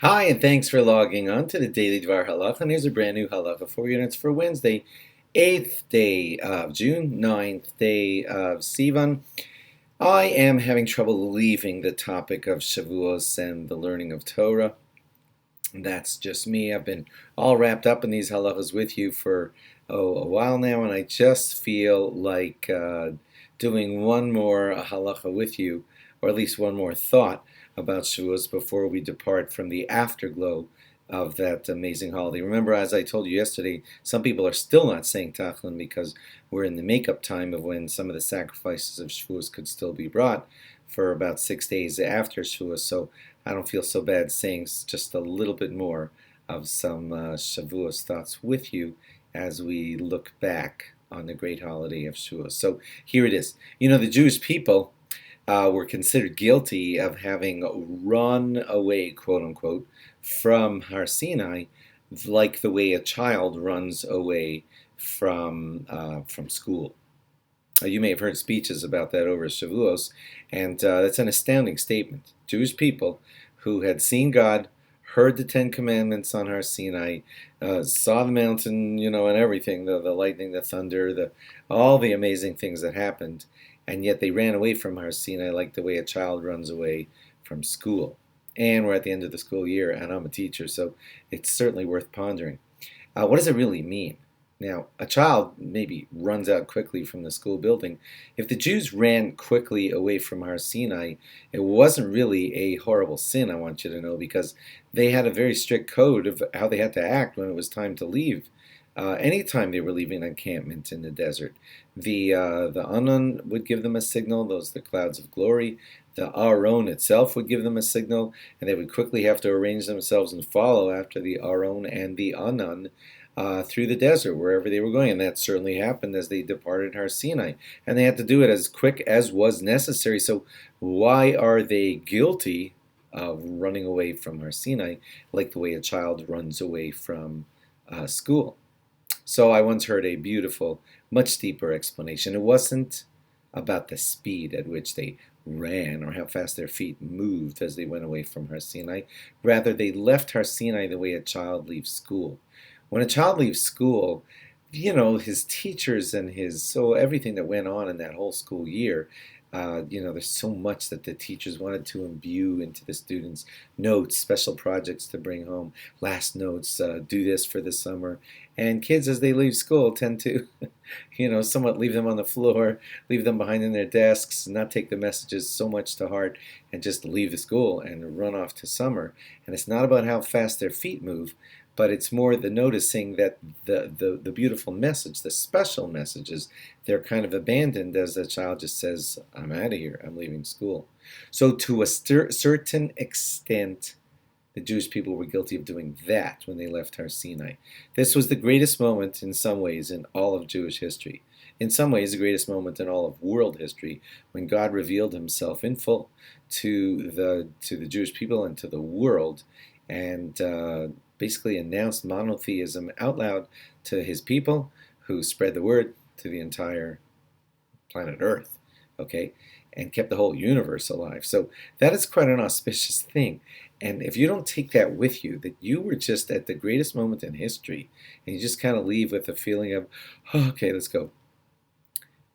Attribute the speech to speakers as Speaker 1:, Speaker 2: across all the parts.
Speaker 1: Hi, and thanks for logging on to the Daily DVAR Halacha. And here's a brand new Halacha for you, and it's for Wednesday, 8th day of June, 9th day of Sivan. I am having trouble leaving the topic of Shavuos and the learning of Torah. That's just me. I've been all wrapped up in these halachas with you for a while now, and I just feel like doing one more halacha with you, or at least one more thought about Shavuos before we depart from the afterglow of that amazing holiday. Remember, as I told you yesterday, some people are still not saying Tachlin because we're in the makeup time of when some of the sacrifices of Shavuos could still be brought for about 6 days after Shavuos. So I don't feel so bad saying just a little bit more of some Shavuos thoughts with you as we look back on the great holiday of Shavuos. So here it is. You know, the Jewish people were considered guilty of having run away, quote unquote, from Har Sinai, like the way a child runs away from school. You may have heard speeches about that over Shavuos, and that's an astounding statement. Jewish people who had seen God, heard the Ten Commandments on Har Sinai, saw the mountain, and everything, the lightning, the thunder, all the amazing things that happened, and yet they ran away from Har Sinai like the way a child runs away from school. And we're at the end of the school year, and I'm a teacher, so it's certainly worth pondering. What does it really mean? Now, a child maybe runs out quickly from the school building. If the Jews ran quickly away from Har Sinai, it wasn't really a horrible sin, I want you to know, because they had a very strict code of how they had to act when it was time to leave. Anytime they were leaving an encampment in the desert, the Anan would give them a signal, those are the clouds of glory. The Aron itself would give them a signal, and they would quickly have to arrange themselves and follow after the Aron and the Anan through the desert, wherever they were going. And that certainly happened as they departed Har Sinai. And they had to do it as quick as was necessary. So why are they guilty of running away from Har Sinai like the way a child runs away from school? So I once heard a beautiful, much deeper explanation. It wasn't about the speed at which they ran or how fast their feet moved as they went away from Har Sinai. Rather, they left Har Sinai the way a child leaves school. When a child leaves school, his teachers and everything that went on in that whole school year, there's so much that the teachers wanted to imbue into the students: notes, special projects to bring home, last notes, do this for the summer. And kids, as they leave school, tend to, somewhat leave them on the floor, leave them behind in their desks, not take the messages so much to heart, and just leave the school and run off to summer. And it's not about how fast their feet move, but it's more the noticing that the beautiful message, the special messages, they're kind of abandoned as the child just says, I'm out of here, I'm leaving school. So to a certain extent, the Jewish people were guilty of doing that when they left Har Sinai. This was the greatest moment in some ways in all of Jewish history. In some ways, the greatest moment in all of world history, when God revealed himself in full to the Jewish people and to the world, and basically announced monotheism out loud to his people, who spread the word to the entire planet Earth, okay, and kept the whole universe alive. So that is quite an auspicious thing. And if you don't take that with you, that you were just at the greatest moment in history, and you just kind of leave with a feeling of, oh, okay, let's go,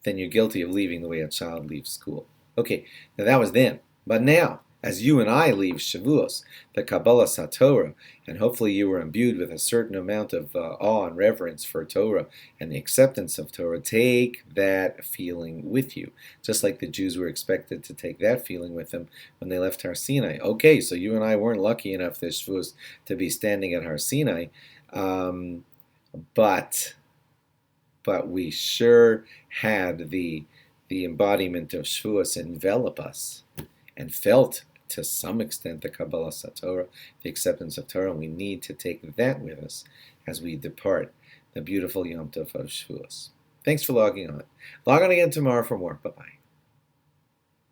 Speaker 1: then you're guilty of leaving the way a child leaves school. Okay, now that was then. But now, as you and I leave Shavuos, the Kabbalah Torah, and hopefully you were imbued with a certain amount of awe and reverence for Torah and the acceptance of Torah, take that feeling with you, just like the Jews were expected to take that feeling with them when they left Har Sinai. Okay, so you and I weren't lucky enough this Shavuos to be standing at Har Sinai, but we sure had the embodiment of Shavuos envelop us and felt to some extent the Kabbalah Torah, the acceptance of Torah, and we need to take that with us as we depart the beautiful Yom Tov of Shavuos. Thanks for logging on. Log on again tomorrow for more. Bye-bye.